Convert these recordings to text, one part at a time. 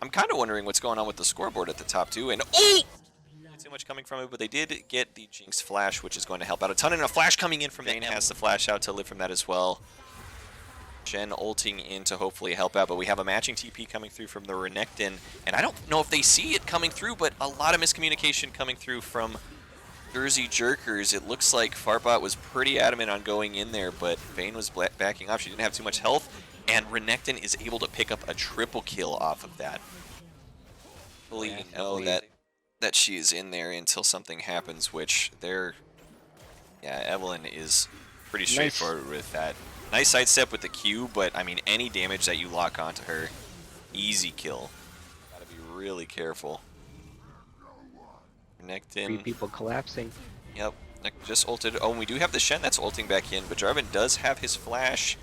I'm kind of wondering what's going on with the scoreboard at the top too. And oh, not too much coming from it, but they did get the Jinx flash, which is going to help out a ton. And a flash coming in from Vayne has the flash out to live from that as well. Shen ulting in to hopefully help out, but we have a matching TP coming through from the Renekton, and I don't know if they see it coming through, but a lot of miscommunication coming through from ATZEI Jerkers. It looks like Farbot was pretty adamant on going in there, but Vayne was backing off. She didn't have too much health, and Renekton is able to pick up a triple kill off of that. Believe know that she is in there until something happens, which they're... Yeah, Evelyn is pretty straightforward with that. Nice sidestep with the Q, but I mean, any damage that you lock onto her, easy kill. Gotta be really careful. Renekton. 3 people collapsing. Yep, just ulted. Oh, and we do have the Shen that's ulting back in, but Jarvan does have his flash.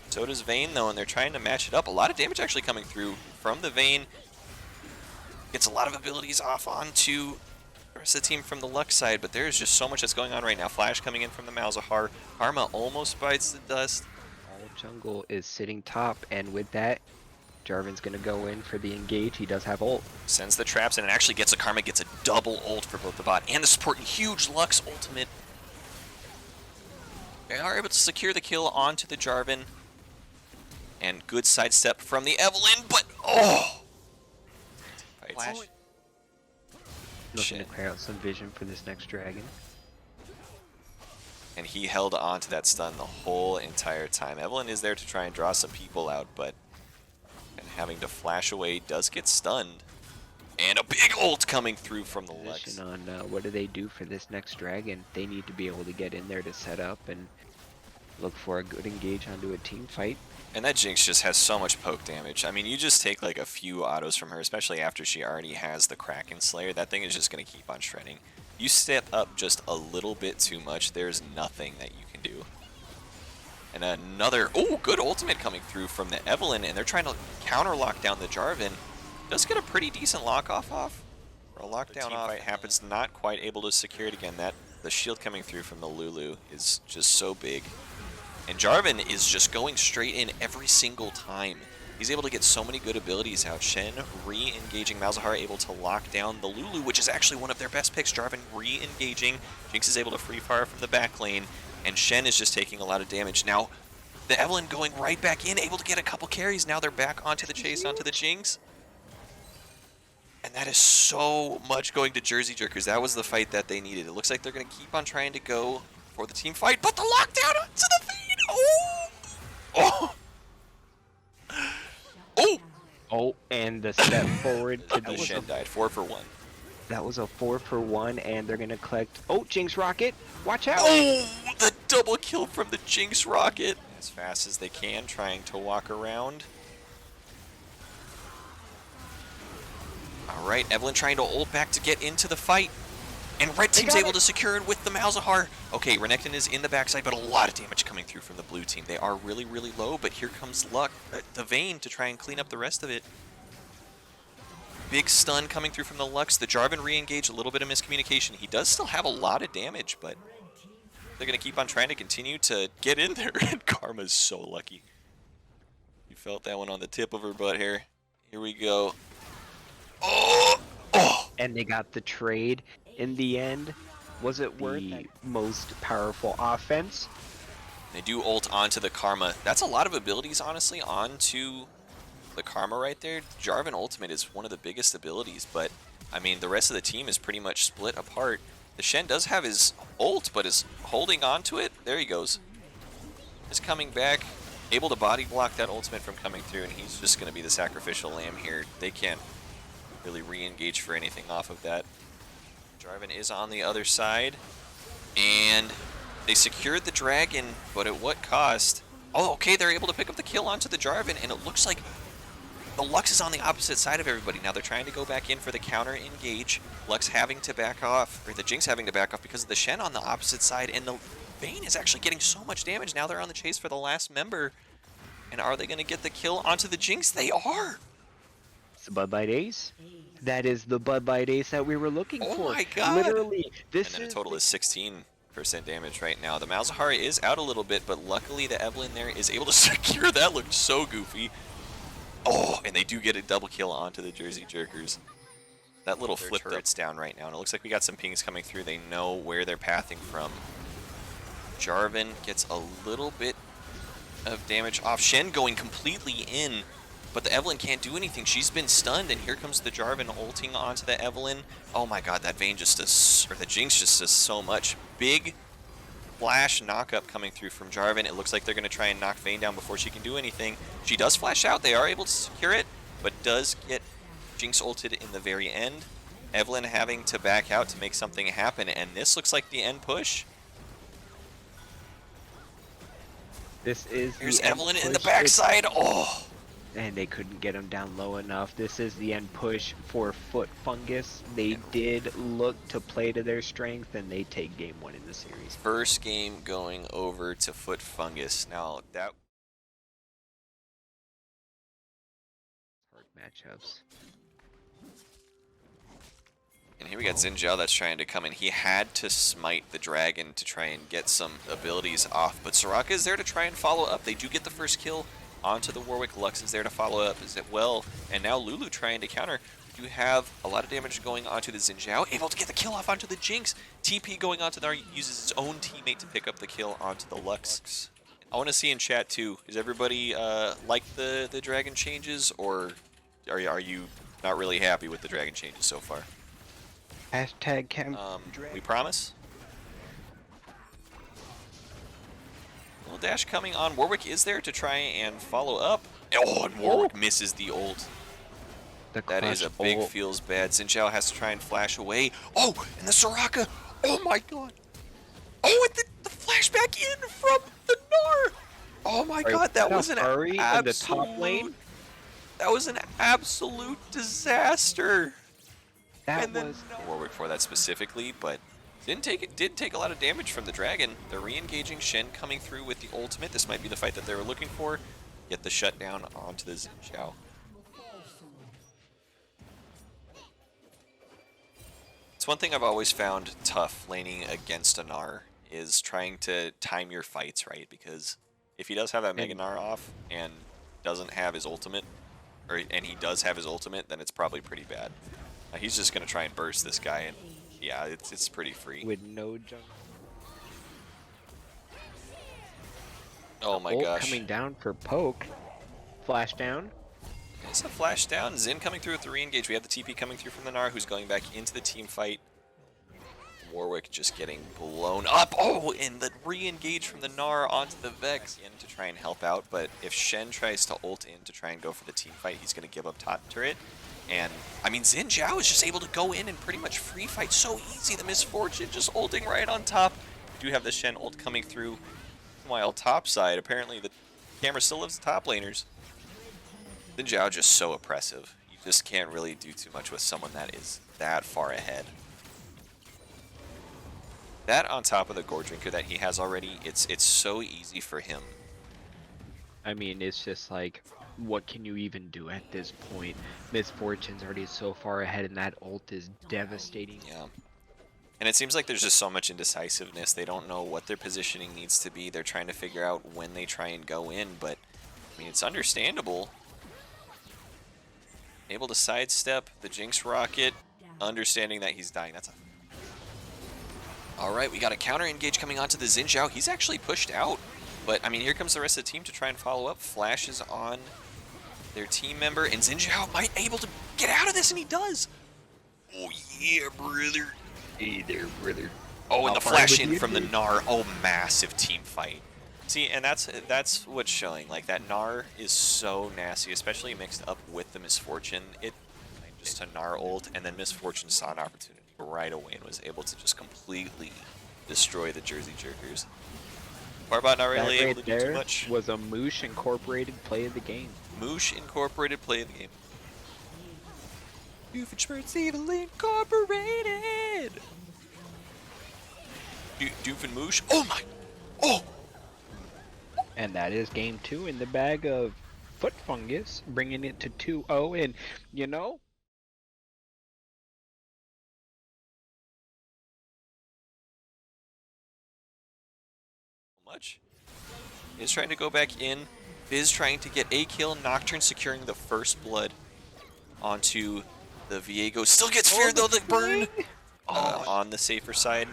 So does Vayne, though, and they're trying to match it up. A lot of damage actually coming through from the Vayne. Gets a lot of abilities off onto the rest of the team from the Lux side, but there's just so much that's going on right now. Flash coming in from the Malzahar. Karma almost bites the dust. All jungle is sitting top, and with that, Jarvan's gonna go in for the engage. He does have ult. Sends the traps in and actually gets a Karma, gets a double ult for both the bot and the support. Huge Lux ultimate. They are able to secure the kill onto the Jarvan. And good sidestep from the Evelyn, but oh! Flash. Looking to clear out some vision for this next dragon. And he held on to that stun the whole entire time. Evelyn is there to try and draw some people out, but having to flash away does get stunned. And a big ult coming through from the Lux. On what do they do for this next dragon? They need to be able to get in there to set up and look for a good engage onto a team fight. And that Jinx just has so much poke damage. I mean, you just take like a few autos from her, especially after she already has the Kraken Slayer. That thing is just going to keep on shredding. You step up just a little bit too much, there's nothing that you can do. And another, oh, good ultimate coming through from the Evelyn, and they're trying to counter lock down the Jarvan. Does get a pretty decent lock off. Or a lockdown off happens, not quite able to secure it again. The shield coming through from the Lulu is just so big. And Jarvan is just going straight in every single time. He's able to get so many good abilities out. Shen re-engaging, Malzahar able to lock down the Lulu, which is actually one of their best picks. Jarvan re-engaging, Jinx is able to free fire from the back lane, and Shen is just taking a lot of damage. Now, the Evelyn going right back in, able to get a couple carries. Now they're back onto the chase, onto the Jinx. And that is so much going to ATZEI Jerkers. That was the fight that they needed. It looks like they're going to keep on trying to go for the team fight, but the lockdown onto the feed! Oh! Oh! Oh! Oh, and the step forward to the Shen died. 4 for 1. That was a 4 for 1, and they're gonna collect. Oh, Jinx Rocket! Watch out! Oh! The double kill from the Jinx Rocket! As fast as they can, trying to walk around. Alright, Evelyn trying to ult back to get into the fight. And red team's able to secure it with the Malzahar. Okay, Renekton is in the backside, but a lot of damage coming through from the blue team. They are really, really low, but here comes the Vayne to try and clean up the rest of it. Big stun coming through from the Lux. The Jarvan re-engage, a little bit of miscommunication. He does still have a lot of damage, but they're going to keep on trying to continue to get in there. And Karma's so lucky. You felt that one on the tip of her butt here. Here we go. Oh! Oh! And they got the trade. In the end, was it worth the most powerful offense? They do ult onto the Karma. That's a lot of abilities, honestly, onto the Karma right there. Jarvan ultimate is one of the biggest abilities, but I mean, the rest of the team is pretty much split apart. The Shen does have his ult, but is holding on to it. There he goes. Just coming back, able to body block that ultimate from coming through, and he's just going to be the sacrificial lamb here. They can't really re-engage for anything off of that. Jarvan is on the other side, and they secured the dragon, but at what cost? Oh, okay, they're able to pick up the kill onto the Jarvan, and it looks like the Lux is on the opposite side of everybody. Now they're trying to go back in for the counter engage. Lux having to back off, or the Jinx having to back off because of the Shen on the opposite side, and the Vayne is actually getting so much damage. Now they're on the chase for the last member, and are they going to get the kill onto the Jinx? They are! It's the Bud Light Ace. That is the Bud Light Ace that we were looking for. Oh my god! Literally, this and then a total is 16 10% damage right now. The Malzahar is out a little bit, but luckily the Evelyn there is able to secure that. Looked so goofy. Oh, and they do get a double kill onto the Jersey Jerkers. That little flip turret's down right now, and it looks like we got some pings coming through. They know where they're pathing from. Jarvan gets a little bit of damage off. Shen going completely in, but the Evelyn can't do anything. She's been stunned, and here comes the Jarvan ulting onto the Evelyn. Oh my god, that Vayne just does, or the Jinx just does so much. Big flash knock-up coming through from Jarvan. It looks like they're going to try and knock Vayne down before she can do anything. She does flash out. They are able to secure it, but does get Jinx ulted in the very end. Evelyn having to back out to make something happen, and this looks like the end push. This is Here's the end Evelyn in the push. backside. Oh! And they couldn't get him down low enough. This is the end push for Foot Fungus. They did look to play to their strength, and they take game 1 in the series. First game going over to Foot Fungus. Now, that... Hard matchups. And here we got Xin Zhao that's trying to come in. He had to smite the dragon to try and get some abilities off, but Soraka is there to try and follow up. They do get the first kill onto the Warwick. Lux is there to follow up as well, and now Lulu trying to counter. We do have a lot of damage going onto the Xin Zhao, able to get the kill off onto the Jinx. TP going onto there, uses his own teammate to pick up the kill onto the Lux. I want to see in chat too, is everybody like the dragon changes, or are you not really happy with the dragon changes so far? Hashtag Cam. We promise. Little dash coming on. Warwick is there to try and follow up. Oh, and Warwick misses the ult. That is a big feels bad. Xin Zhao has to try and flash away. Oh, and the Soraka. Oh my god. Oh, and the flashback in from the Gnar. Oh my god, that was an absolute... the top lane? That was an absolute disaster. That was Warwick for that specifically, but did take a lot of damage from the dragon. They're re-engaging. Shen coming through with the ultimate. This might be the fight that they were looking for. Get the shutdown onto the Xin Zhao. It's one thing I've always found tough laning against a Gnar is trying to time your fights right, because if he does have that Mega Gnar off and doesn't have his ultimate, and he does have his ultimate, then it's probably pretty bad. He's just going to try and burst this guy, and yeah, it's pretty free. with no jungle. Oh my Ult gosh. coming down for poke. Flash down. It's a flash down. Xin coming through with the re-engage. We have the TP coming through from the Gnar, who's going back into the team fight. Warwick just getting blown up. Oh, and the re-engage from the Gnar onto the Vex in to try and help out. But if Shen tries to ult in to try and go for the team fight, he's going to give up top turret. And, I mean, Xin Zhao is just able to go in and pretty much free fight so easy. The Misfortune just ulting right on top. We do have the Shen ult coming through. While top side, apparently the camera still loves the top laners. Xin Zhao just so oppressive. You just can't really do too much with someone that is that far ahead. That on top of the Gore Drinker that he has already, it's so easy for him. I mean, it's just like, what can you even do at this point? Misfortune's already so far ahead, and that ult is devastating. Yeah. And it seems like there's just so much indecisiveness. They don't know what their positioning needs to be. They're trying to figure out when they try and go in, but I mean, it's understandable. Able to sidestep the Jinx rocket, understanding that he's dying. That's a... Alright, we got a counter engage coming onto the Xin Zhao. He's actually pushed out. But, I mean, here comes the rest of the team to try and follow up. Flashes on their team member, and Xin Zhao might able to get out of this, and he does. Oh, yeah, brother. Hey there, brother. Oh, and the flash in from the Gnar. Oh, massive team fight. See, and that's what's showing. Like, that Gnar is so nasty, especially mixed up with the Misfortune. It just a Gnar ult, and then Misfortune saw an opportunity right away and was able to just completely destroy the Jersey Jerkers. Warbot not really able to do too much. Was a Moosh incorporated play of the game. Moosh incorporated play of the game. Doofenshmirtz Evil Incorporated! Doofenmoosh. Oh my! Oh! And that is game 2 in the bag of Foot Fungus, bringing it to 2-0, and, you know, much. Is trying to go back in. Fizz trying to get a kill. Nocturne securing the first blood onto the Viego. Still gets feared though, the burn on the safer side.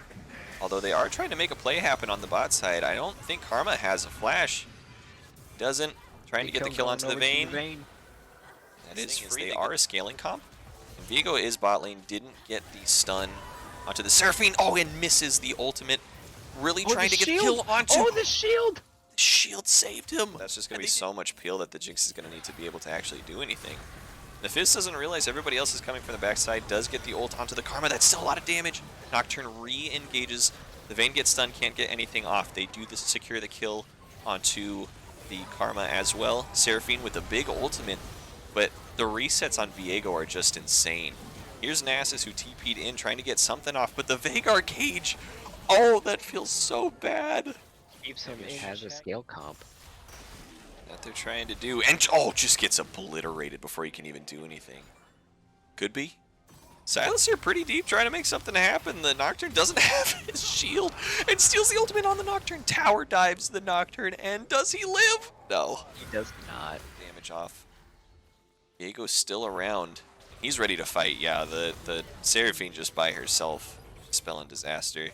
Although they are trying to make a play happen on the bot side. I don't think Karma has a flash. Doesn't. Trying to get the kill onto the Vayne. That is free. They are a scaling comp. And Viego is bot lane. Didn't get the stun onto the Seraphine. Oh, and misses the ultimate. Really trying to get the kill onto... Oh, the shield! The shield saved him. That's just going to be so much peel that the Jinx is going to need to be able to actually do anything. The Fizz doesn't realize everybody else is coming from the backside. Does get the ult onto the Karma. That's still a lot of damage. Nocturne re-engages. The Vayne gets stunned. Can't get anything off. They do this to secure the kill onto the Karma as well. Seraphine with a big ultimate. But the resets on Viego are just insane. Here's Nasus who TP'd in trying to get something off. But the Veigar cage... Oh, that feels so bad. Keeps him has a scale comp. That they're trying to do. And oh, just gets obliterated before he can even do anything. Could be. Silas here pretty deep trying to make something happen. The Nocturne doesn't have his shield and steals the ultimate on the Nocturne. Tower dives the Nocturne, and does he live? No. He does not. Damage off. Viego's still around. He's ready to fight. Yeah, the Seraphine just by herself. Spelling disaster.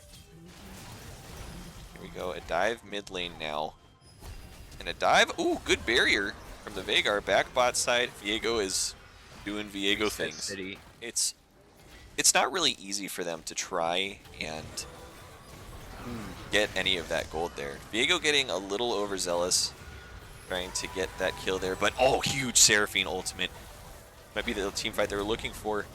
Here we go. A dive mid lane now. And a dive. Ooh, good barrier from the Veigar. Back bot side. Viego is doing Viego things. It's not really easy for them to try and get any of that gold there. Viego getting a little overzealous, trying to get that kill there. But oh, huge Seraphine ultimate. Might be the team fight they were looking for.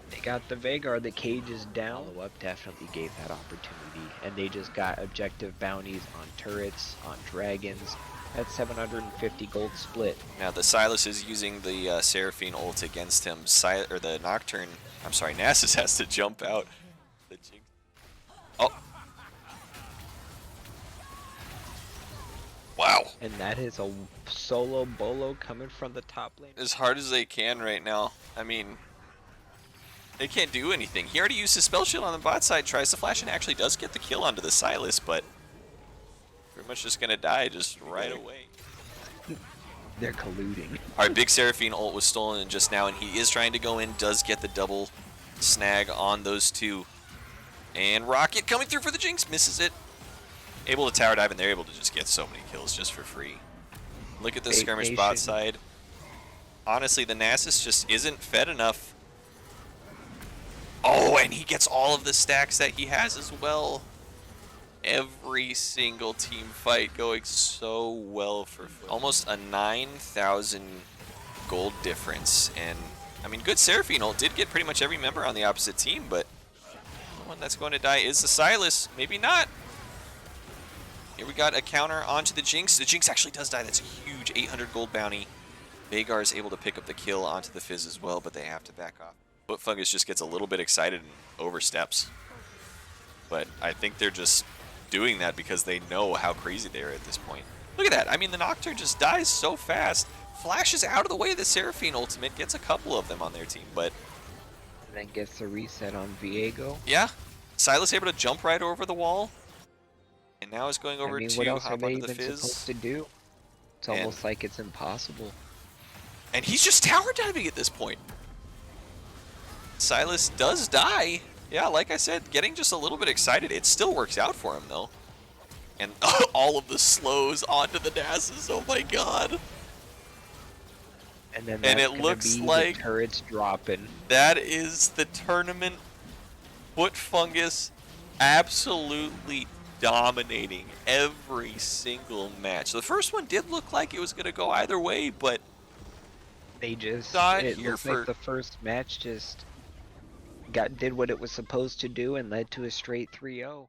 They got the Veigar, the cage is down. Follow-up definitely gave that opportunity, and they just got objective bounties on turrets, on dragons. That's 750 gold split. Now the Silas is using the Seraphine ult against him. Or the Nocturne, I'm sorry, Nasus has to jump out. The Jinx. Oh. Wow. And that is a solo bolo coming from the top lane. As hard as they can right now. I mean, they can't do anything. He already used his spell shield on the bot side, tries to flash, and actually does get the kill onto the Silas, but pretty much just gonna die just right away. They're colluding. Alright, big Seraphine ult was stolen just now, and he is trying to go in, does get the double snag on those two. And Rocket coming through for the Jinx, misses it. Able to tower dive, and they're able to just get so many kills just for free. Look at the skirmish bot side. Honestly, the Nasus just isn't fed enough. Oh, and he gets all of the stacks that he has as well. Every single team fight going so well for almost a 9,000 gold difference. And I mean, good Seraphine ult did get pretty much every member on the opposite team, but the one that's going to die is the Silas. Maybe not. Here we got a counter onto the Jinx. The Jinx actually does die. That's a huge 800 gold bounty. Veigar is able to pick up the kill onto the Fizz as well, but they have to back off. But Fungus just gets a little bit excited and oversteps. But I think they're just doing that because they know how crazy they are at this point. Look at that. I mean, the Nocturne just dies so fast. Flashes out of the way of the Seraphine ultimate. Gets a couple of them on their team, but... And then gets the reset on Viego. Yeah. Silas able to jump right over the wall. And now is going over to what else hop are they onto the even Fizz. supposed to do? It's almost like it's impossible. And he's just tower diving at this point. Silas does die. Yeah, like I said, getting just a little bit excited. It still works out for him, though. And all of the slows onto the Nasus. Oh my god. And then it looks like the turrets dropping. That is the tournament. Foot Fungus absolutely dominating every single match. The first one did look like it was going to go either way, but they just it looks like the first match just did what it was supposed to do and led to a straight 3-0.